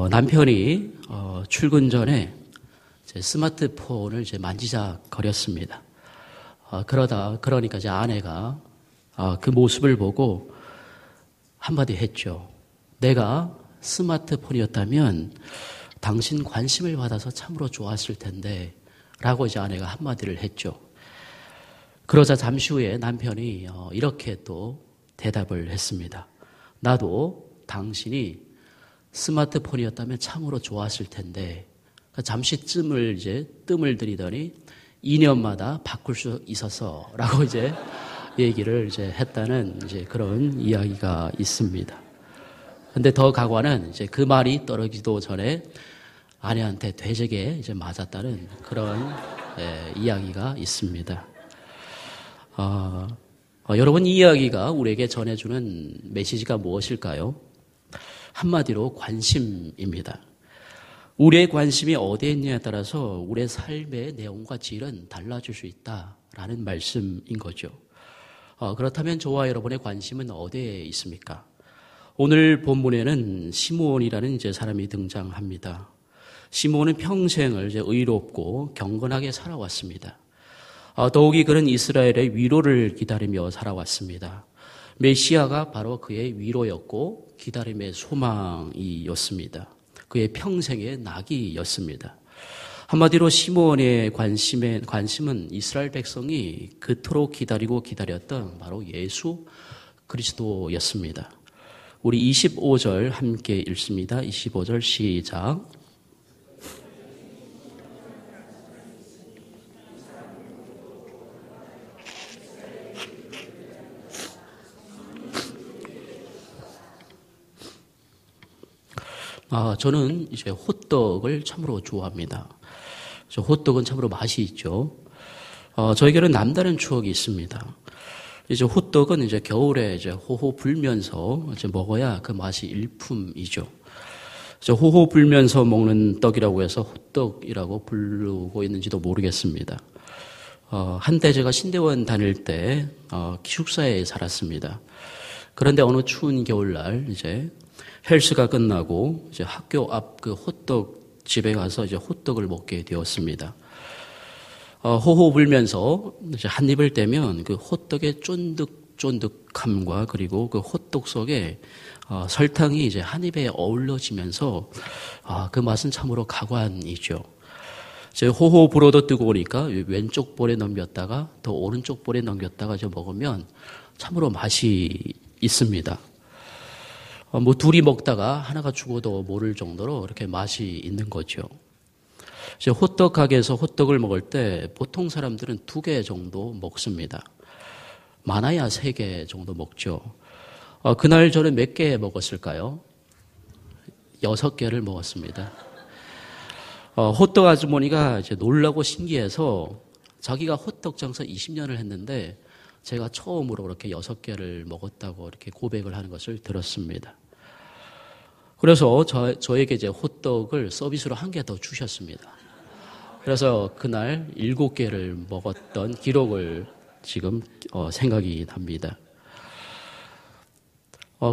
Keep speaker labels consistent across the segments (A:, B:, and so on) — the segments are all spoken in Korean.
A: 남편이 출근 전에 제 스마트폰을 이제 만지작거렸습니다. 그러니까 이제 아내가 그 모습을 보고 한마디 했죠. 내가 스마트폰이었다면 당신 관심을 받아서 참으로 좋았을 텐데 라고 이제 아내가 한마디를 했죠. 그러자 잠시 후에 남편이 이렇게 또 대답을 했습니다. 나도 당신이 스마트폰이었다면 참으로 좋았을 텐데 잠시 뜸을 들이더니 2년마다 바꿀 수 있어서라고 이제 얘기를 이제 했다는 이제 그런 이야기가 있습니다. 근데 더 가관은 이제 그 말이 떨어지기도 전에 아내한테 되새게 이제 맞았다는 그런 이야기가 있습니다. 여러분, 이 이야기가 우리에게 전해주는 메시지가 무엇일까요? 한마디로 관심입니다. 우리의 관심이 어디에 있느냐에 따라서 우리의 삶의 내용과 질은 달라질 수 있다라는 말씀인 거죠. 그렇다면 저와 여러분의 관심은 어디에 있습니까? 오늘 본문에는 시므온이라는 이제 사람이 등장합니다. 시므온은 평생을 이제 의롭고 경건하게 살아왔습니다. 더욱이 그는 이스라엘의 위로를 기다리며 살아왔습니다. 메시아가 바로 그의 위로였고 기다림의 소망이었습니다. 그의 평생의 낙이었습니다. 한마디로 시므온의 관심은 이스라엘 백성이 그토록 기다리고 기다렸던 바로 예수 그리스도였습니다. 우리 25절 함께 읽습니다. 25절 시작. 저는 이제 호떡을 참으로 좋아합니다. 호떡은 참으로 맛이 있죠. 저에게는 남다른 추억이 있습니다. 이제 호떡은 이제 겨울에 이제 호호 불면서 이제 먹어야 그 맛이 일품이죠. 호호 불면서 먹는 떡이라고 해서 호떡이라고 부르고 있는지도 모르겠습니다. 한때 제가 신대원 다닐 때 기숙사에 살았습니다. 그런데 어느 추운 겨울날 이제 헬스가 끝나고 이제 학교 앞 그 호떡 집에 가서 이제 호떡을 먹게 되었습니다. 호호 불면서 이제 한 입을 떼면 그 호떡의 쫀득쫀득함과 그리고 그 호떡 속에 설탕이 이제 한 입에 어우러지면서 그 맛은 참으로 가관이죠. 이제 호호 불어도 뜨거우니까 왼쪽 볼에 넘겼다가 또 오른쪽 볼에 넘겼다가 이제 먹으면 참으로 맛이 있습니다. 둘이 먹다가 하나가 죽어도 모를 정도로 이렇게 맛이 있는 거죠. 이제 호떡 가게에서 호떡을 먹을 때 보통 사람들은 2개 정도 먹습니다. 많아야 3개 정도 먹죠. 그날 저는 몇 개 먹었을까요? 6개를 먹었습니다. 호떡 아주머니가 이제 놀라고 신기해서 자기가 호떡 장사 20년을 했는데 제가 처음으로 그렇게 6개를 먹었다고 이렇게 고백을 하는 것을 들었습니다. 그래서 저에게 이제 호떡을 서비스로 1개 더 주셨습니다. 그래서 그날 7개를 먹었던 기록을 지금 생각이 납니다.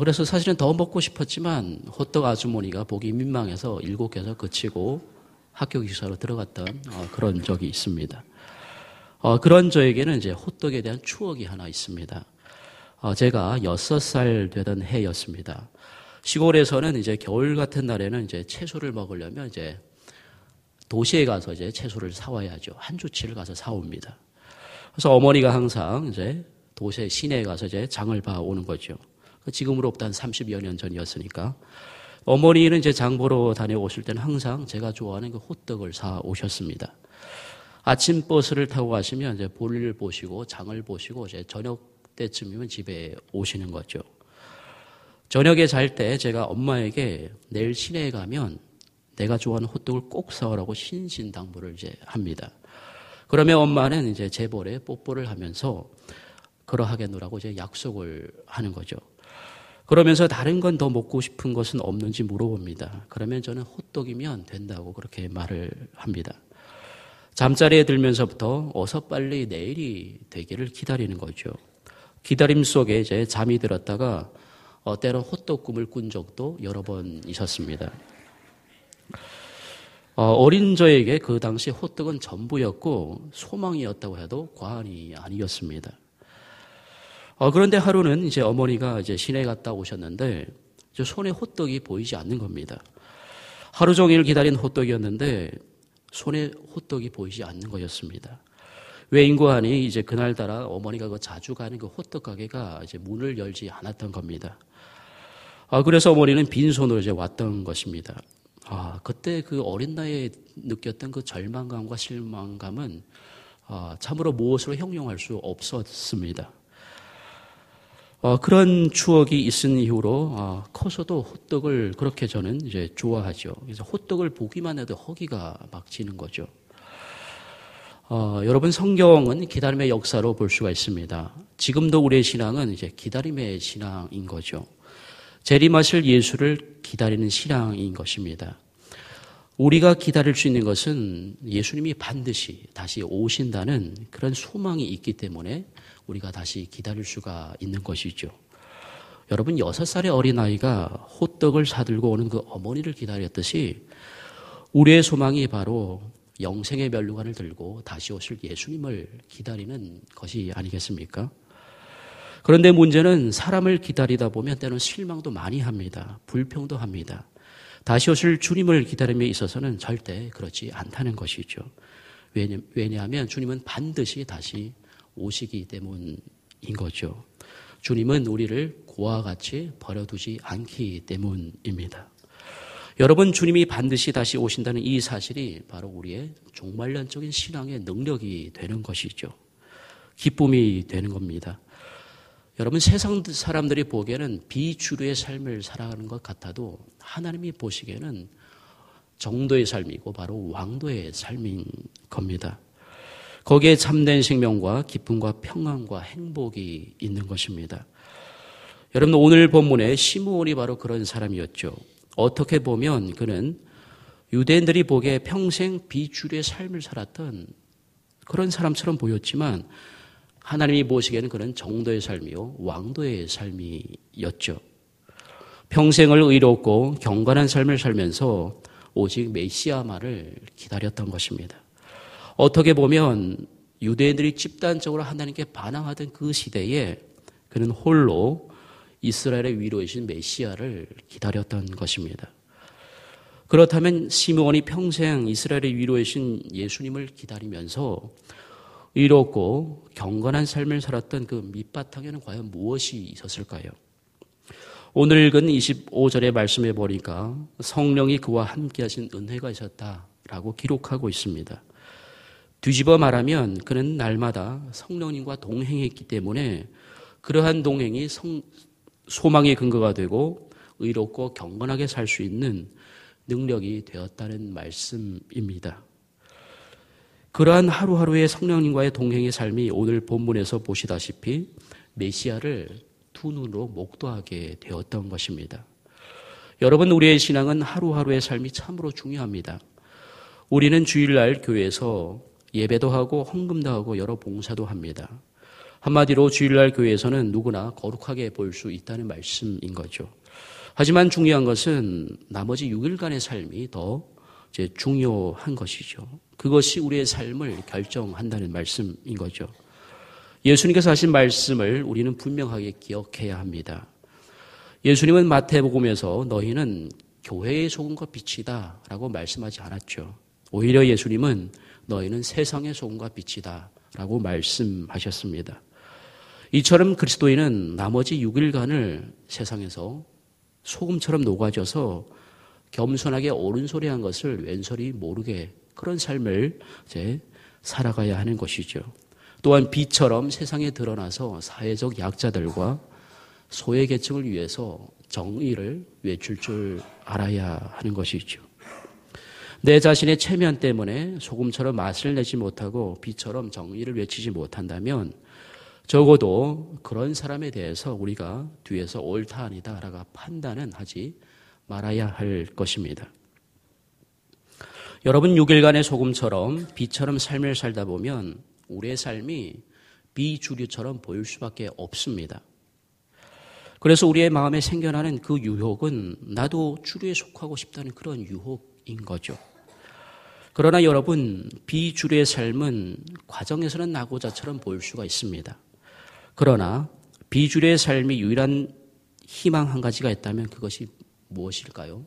A: 그래서 사실은 더 먹고 싶었지만 호떡 아주머니가 보기 민망해서 7개에서 그치고 학교 기숙사로 들어갔던 그런 적이 있습니다. 그런 저에게는 이제 호떡에 대한 추억이 하나 있습니다. 제가 6살 되던 해였습니다. 시골에서는 이제 겨울 같은 날에는 이제 채소를 먹으려면 이제 도시에 가서 이제 채소를 사와야죠. 한 주치를 가서 사옵니다. 그래서 어머니가 항상 이제 도시의 시내에 가서 이제 장을 봐오는 거죠. 지금으로부터 한 30여 년 전이었으니까. 어머니는 이제 장 보러 다녀오실 때는 항상 제가 좋아하는 그 호떡을 사 오셨습니다. 아침 버스를 타고 가시면 이제 볼일 보시고 장을 보시고 이제 저녁 때쯤이면 집에 오시는 거죠. 저녁에 잘 때 제가 엄마에게 내일 시내에 가면 내가 좋아하는 호떡을 꼭 사오라고 신신당부를 이제 합니다. 그러면 엄마는 이제 제 볼에 뽀뽀를 하면서 그러하겠노라고 이제 약속을 하는 거죠. 그러면서 다른 건 더 먹고 싶은 것은 없는지 물어봅니다. 그러면 저는 호떡이면 된다고 그렇게 말을 합니다. 잠자리에 들면서부터 어서 빨리 내일이 되기를 기다리는 거죠. 기다림 속에 이제 잠이 들었다가 때론 호떡 꿈을 꾼 적도 여러 번 있었습니다. 어린 저에게 그 당시 호떡은 전부였고 소망이었다고 해도 과언이 아니었습니다. 그런데 하루는 이제 어머니가 이제 시내 갔다 오셨는데 저 손에 호떡이 보이지 않는 겁니다. 하루 종일 기다린 호떡이었는데 손에 호떡이 보이지 않는 거였습니다. 외인과하니 이제 그날따라 어머니가 그 자주 가는 그 호떡 가게가 이제 문을 열지 않았던 겁니다. 그래서 어머니는 빈손으로 이제 왔던 것입니다. 그때 그 어린 나이에 느꼈던 그 절망감과 실망감은 참으로 무엇으로 형용할 수 없었습니다. 그런 추억이 있은 이후로 커서도 호떡을 그렇게 저는 이제 좋아하죠. 그래서 호떡을 보기만 해도 허기가 막 지는 거죠. 여러분 성경은 기다림의 역사로 볼 수가 있습니다. 지금도 우리의 신앙은 이제 기다림의 신앙인 거죠. 재림하실 예수를 기다리는 신앙인 것입니다. 우리가 기다릴 수 있는 것은 예수님이 반드시 다시 오신다는 그런 소망이 있기 때문에 우리가 다시 기다릴 수가 있는 것이죠. 여러분 6살의 어린아이가 호떡을 사들고 오는 그 어머니를 기다렸듯이 우리의 소망이 바로 영생의 면류관을 들고 다시 오실 예수님을 기다리는 것이 아니겠습니까? 그런데 문제는 사람을 기다리다 보면 때로는 실망도 많이 합니다. 불평도 합니다. 다시 오실 주님을 기다림에 있어서는 절대 그렇지 않다는 것이죠. 왜냐하면 주님은 반드시 다시 오시기 때문인 거죠. 주님은 우리를 고와 같이 버려두지 않기 때문입니다. 여러분 주님이 반드시 다시 오신다는 이 사실이 바로 우리의 종말론적인 신앙의 능력이 되는 것이죠. 기쁨이 되는 겁니다. 여러분 세상 사람들이 보기에는 비주류의 삶을 살아가는 것 같아도 하나님이 보시기에는 정도의 삶이고 바로 왕도의 삶인 겁니다. 거기에 참된 생명과 기쁨과 평안과 행복이 있는 것입니다. 여러분 오늘 본문의 시므온이 바로 그런 사람이었죠. 어떻게 보면 그는 유대인들이 보기에 평생 비주류의 삶을 살았던 그런 사람처럼 보였지만 하나님이 보시기에는 그는 정도의 삶이요 왕도의 삶이었죠. 평생을 의롭고 경건한 삶을 살면서 오직 메시아만을 기다렸던 것입니다. 어떻게 보면 유대인들이 집단적으로 하나님께 반항하던 그 시대에 그는 홀로 이스라엘의 위로이신 메시아를 기다렸던 것입니다. 그렇다면 시므온이 평생 이스라엘의 위로이신 예수님을 기다리면서 의롭고 경건한 삶을 살았던 그 밑바탕에는 과연 무엇이 있었을까요? 오늘 읽은 25절의 말씀에 보니까 성령이 그와 함께 하신 은혜가 있었다라고 기록하고 있습니다. 뒤집어 말하면 그는 날마다 성령님과 동행했기 때문에 그러한 동행이 소망의 근거가 되고 의롭고 경건하게 살 수 있는 능력이 되었다는 말씀입니다. 그러한 하루하루의 성령님과의 동행의 삶이 오늘 본문에서 보시다시피 메시아를 두 눈으로 목도하게 되었던 것입니다. 여러분 우리의 신앙은 하루하루의 삶이 참으로 중요합니다. 우리는 주일날 교회에서 예배도 하고 헌금도 하고 여러 봉사도 합니다. 한마디로 주일날 교회에서는 누구나 거룩하게 볼 수 있다는 말씀인 거죠. 하지만 중요한 것은 나머지 6일간의 삶이 더 중요한 것이죠. 그것이 우리의 삶을 결정한다는 말씀인 거죠. 예수님께서 하신 말씀을 우리는 분명하게 기억해야 합니다. 예수님은 마태복음에서 너희는 교회의 소금과 빛이다 라고 말씀하지 않았죠. 오히려 예수님은 너희는 세상의 소금과 빛이다 라고 말씀하셨습니다. 이처럼 그리스도인은 나머지 6일간을 세상에서 소금처럼 녹아져서 겸손하게 옳은 소리 한 것을 왼소리 모르게 그런 삶을 살아가야 하는 것이죠. 또한 빛처럼 세상에 드러나서 사회적 약자들과 소외계층을 위해서 정의를 외칠 줄 알아야 하는 것이죠. 내 자신의 체면 때문에 소금처럼 맛을 내지 못하고 빛처럼 정의를 외치지 못한다면 적어도 그런 사람에 대해서 우리가 뒤에서 옳다 아니다 라고 판단은 하지 말아야 할 것입니다. 여러분 6일간의 소금처럼 빛처럼 삶을 살다 보면 우리의 삶이 비주류처럼 보일 수밖에 없습니다. 그래서 우리의 마음에 생겨나는 그 유혹은 나도 주류에 속하고 싶다는 그런 유혹인 거죠. 그러나 여러분, 비주류의 삶은 과정에서는 낙오자처럼 보일 수가 있습니다. 그러나 비주류의 삶이 유일한 희망 한 가지가 있다면 그것이 무엇일까요?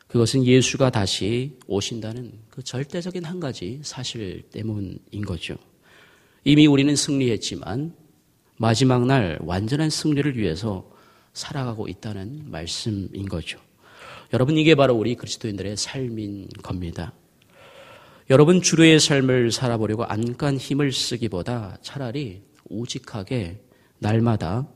A: 그것은 예수가 다시 오신다는 그 절대적인 한 가지 사실 때문인 거죠. 이미 우리는 승리했지만 마지막 날 완전한 승리를 위해서 살아가고 있다는 말씀인 거죠. 여러분, 이게 바로 우리 그리스도인들의 삶인 겁니다. 여러분, 주류의 삶을 살아보려고 안간 힘을 쓰기보다 차라리 우직하게 날마다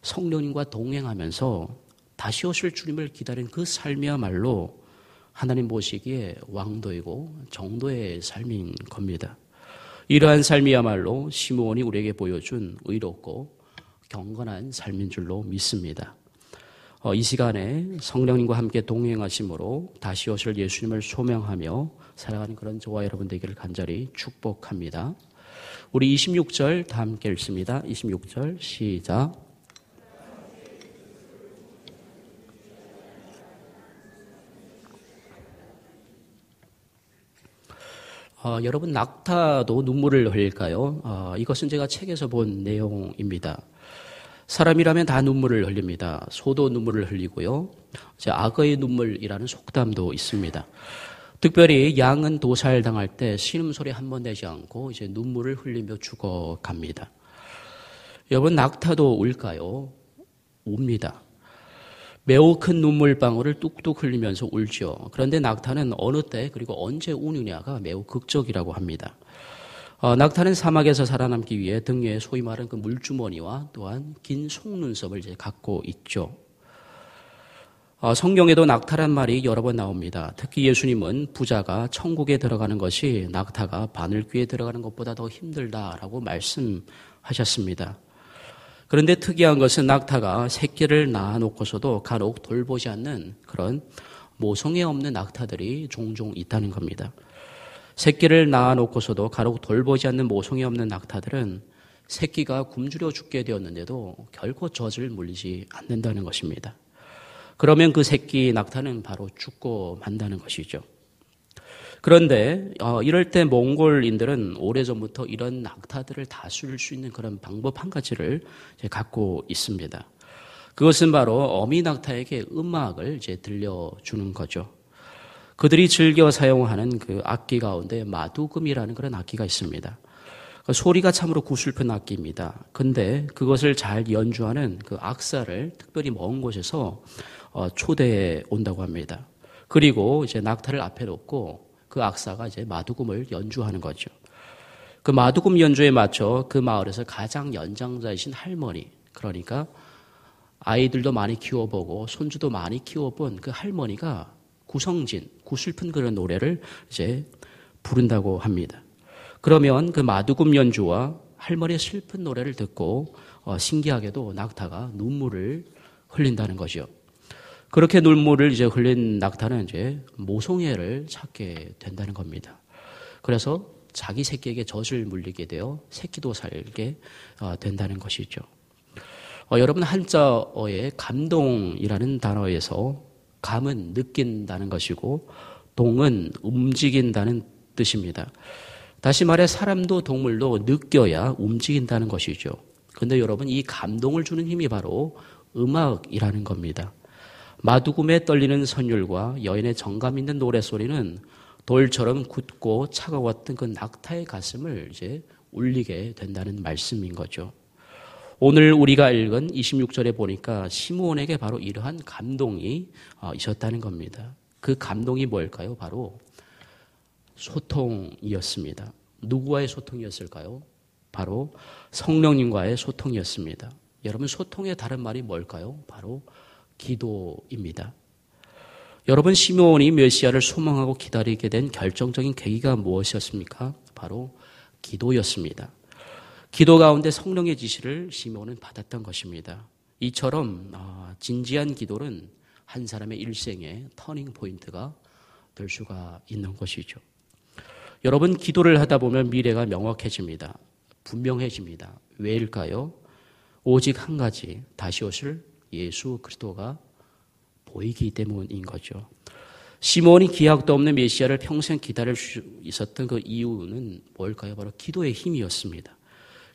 A: 성령님과 동행하면서 다시 오실 주님을 기다린 그 삶이야말로 하나님 보시기에 왕도이고 정도의 삶인 겁니다. 이러한 삶이야말로 시므온이 우리에게 보여준 의롭고 경건한 삶인 줄로 믿습니다. 이 시간에 성령님과 함께 동행하심으로 다시 오실 예수님을 소명하며 살아가는 그런 저와 여러분 되기를 간절히 축복합니다. 우리 26절 다 함께 읽습니다. 26절 시작. 여러분, 낙타도 눈물을 흘릴까요? 이것은 제가 책에서 본 내용입니다. 사람이라면 다 눈물을 흘립니다. 소도 눈물을 흘리고요. 악어의 눈물이라는 속담도 있습니다. 특별히 양은 도살당할 때 신음소리 한 번 내지 않고 이제 눈물을 흘리며 죽어갑니다. 여러분, 낙타도 울까요? 웁니다. 매우 큰 눈물방울을 뚝뚝 흘리면서 울죠. 그런데 낙타는 어느 때 그리고 언제 우느냐가 매우 극적이라고 합니다. 낙타는 사막에서 살아남기 위해 등 위에 소위 말하는 그 물주머니와 또한 긴 속눈썹을 이제 갖고 있죠. 성경에도 낙타란 말이 여러 번 나옵니다. 특히 예수님은 부자가 천국에 들어가는 것이 낙타가 바늘귀에 들어가는 것보다 더 힘들다라고 말씀하셨습니다. 그런데 특이한 것은 낙타가 새끼를 낳아놓고서도 간혹 돌보지 않는 그런 모성애 없는 낙타들이 종종 있다는 겁니다. 새끼를 낳아놓고서도 간혹 돌보지 않는 모성애 없는 낙타들은 새끼가 굶주려 죽게 되었는데도 결코 젖을 물리지 않는다는 것입니다. 그러면 그 새끼 낙타는 바로 죽고 만다는 것이죠. 그런데 이럴 때 몽골인들은 오래전부터 이런 낙타들을 다스릴 수 있는 그런 방법 한 가지를 갖고 있습니다. 그것은 바로 어미 낙타에게 음악을 이제 들려주는 거죠. 그들이 즐겨 사용하는 그 악기 가운데 마두금이라는 그런 악기가 있습니다. 그 소리가 참으로 구슬픈 악기입니다. 근데 그것을 잘 연주하는 그 악사를 특별히 먼 곳에서 초대해 온다고 합니다. 그리고 이제 낙타를 앞에 놓고 그 악사가 이제 마두금을 연주하는 거죠. 그 마두금 연주에 맞춰 그 마을에서 가장 연장자이신 할머니, 그러니까 아이들도 많이 키워보고 손주도 많이 키워본 그 할머니가 구성진, 구슬픈 그런 노래를 이제 부른다고 합니다. 그러면 그 마두금 연주와 할머니의 슬픈 노래를 듣고 신기하게도 낙타가 눈물을 흘린다는 거죠. 그렇게 눈물을 이제 흘린 낙타는 이제 모성애를 찾게 된다는 겁니다. 그래서 자기 새끼에게 젖을 물리게 되어 새끼도 살게 된다는 것이죠. 여러분, 한자어의 감동이라는 단어에서 감은 느낀다는 것이고 동은 움직인다는 뜻입니다. 다시 말해 사람도 동물도 느껴야 움직인다는 것이죠. 그런데 여러분, 이 감동을 주는 힘이 바로 음악이라는 겁니다. 마두금에 떨리는 선율과 여인의 정감 있는 노래소리는 돌처럼 굳고 차가웠던 그 낙타의 가슴을 이제 울리게 된다는 말씀인 거죠. 오늘 우리가 읽은 26절에 보니까 시므온에게 바로 이러한 감동이 있었다는 겁니다. 그 감동이 뭘까요? 바로 소통이었습니다. 누구와의 소통이었을까요? 바로 성령님과의 소통이었습니다. 여러분, 소통의 다른 말이 뭘까요? 바로 기도입니다. 여러분, 시므온이 메시아를 소망하고 기다리게 된 결정적인 계기가 무엇이었습니까? 바로 기도였습니다. 기도 가운데 성령의 지시를 시므온은 받았던 것입니다. 이처럼 진지한 기도는 한 사람의 일생의 터닝 포인트가 될 수가 있는 것이죠. 여러분, 기도를 하다 보면 미래가 명확해집니다. 분명해집니다. 왜일까요? 오직 한 가지, 다시 오실 예수 그리스도가 보이기 때문인 거죠. 시몬이 기약도 없는 메시아를 평생 기다릴 수 있었던 그 이유는 뭘까요? 바로 기도의 힘이었습니다.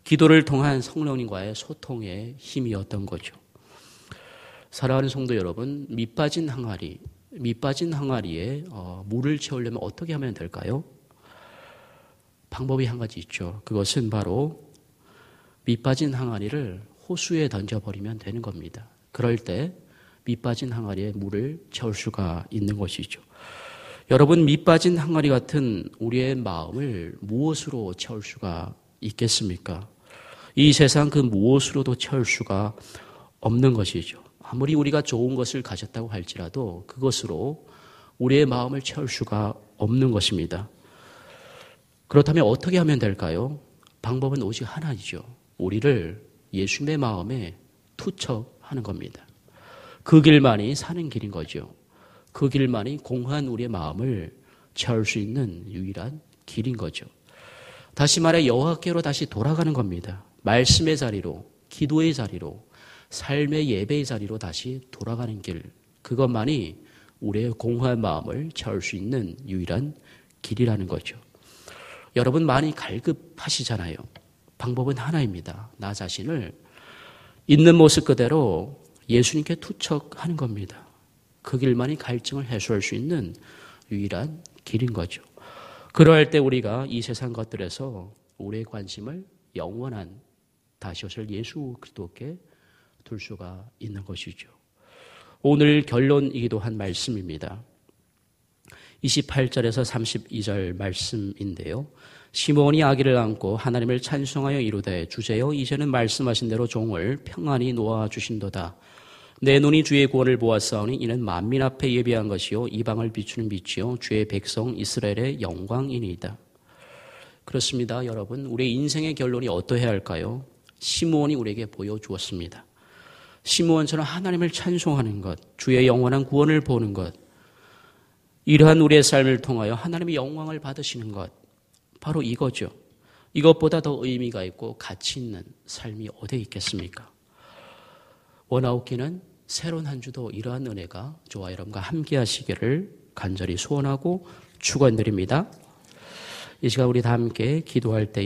A: 기도를 통한 성령님과의 소통의 힘이었던 거죠. 사랑하는 성도 여러분, 밑빠진 항아리에 물을 채우려면 어떻게 하면 될까요? 방법이 한 가지 있죠. 그것은 바로 밑빠진 항아리를 호수에 던져버리면 되는 겁니다. 그럴 때 밑빠진 항아리에 물을 채울 수가 있는 것이죠. 여러분, 밑빠진 항아리 같은 우리의 마음을 무엇으로 채울 수가 있겠습니까? 이 세상 그 무엇으로도 채울 수가 없는 것이죠. 아무리 우리가 좋은 것을 가졌다고 할지라도 그것으로 우리의 마음을 채울 수가 없는 것입니다. 그렇다면 어떻게 하면 될까요? 방법은 오직 하나이죠. 우리를 예수님의 마음에 투척하는 겁니다. 그 길만이 사는 길인 거죠. 그 길만이 공허한 우리의 마음을 채울 수 있는 유일한 길인 거죠. 다시 말해 여호와께로 다시 돌아가는 겁니다. 말씀의 자리로, 기도의 자리로, 삶의 예배의 자리로 다시 돌아가는 길. 그것만이 우리의 공허한 마음을 채울 수 있는 유일한 길이라는 거죠. 여러분 많이 갈급하시잖아요. 방법은 하나입니다. 나 자신을 있는 모습 그대로 예수님께 투척하는 겁니다. 그 길만이 갈증을 해소할 수 있는 유일한 길인 거죠. 그러할 때 우리가 이 세상 것들에서 우리의 관심을 영원한 다시 오실 예수 그리스도께 둘 수가 있는 것이죠. 오늘 결론이기도 한 말씀입니다. 28절에서 32절 말씀인데요. 시몬이 아기를 안고 하나님을 찬송하여 이르되 주제여 이제는 말씀하신 대로 종을 평안히 놓아주신도다. 내 눈이 주의 구원을 보았사오니 이는 만민 앞에 예비한 것이요 이방을 비추는 빛이요 주의 백성 이스라엘의 영광이니이다. 그렇습니다. 여러분, 우리의 인생의 결론이 어떠해야 할까요? 시므온이 우리에게 보여주었습니다. 시므온처럼 하나님을 찬송하는 것, 주의 영원한 구원을 보는 것, 이러한 우리의 삶을 통하여 하나님의 영광을 받으시는 것, 바로 이거죠. 이것보다 더 의미가 있고 가치 있는 삶이 어디에 있겠습니까? 원아웃기는 새로운 한 주도 이러한 은혜가 저와 여러분과 함께 하시기를 간절히 소원하고 축원드립니다. 이 시간 우리 다 함께 기도할 때에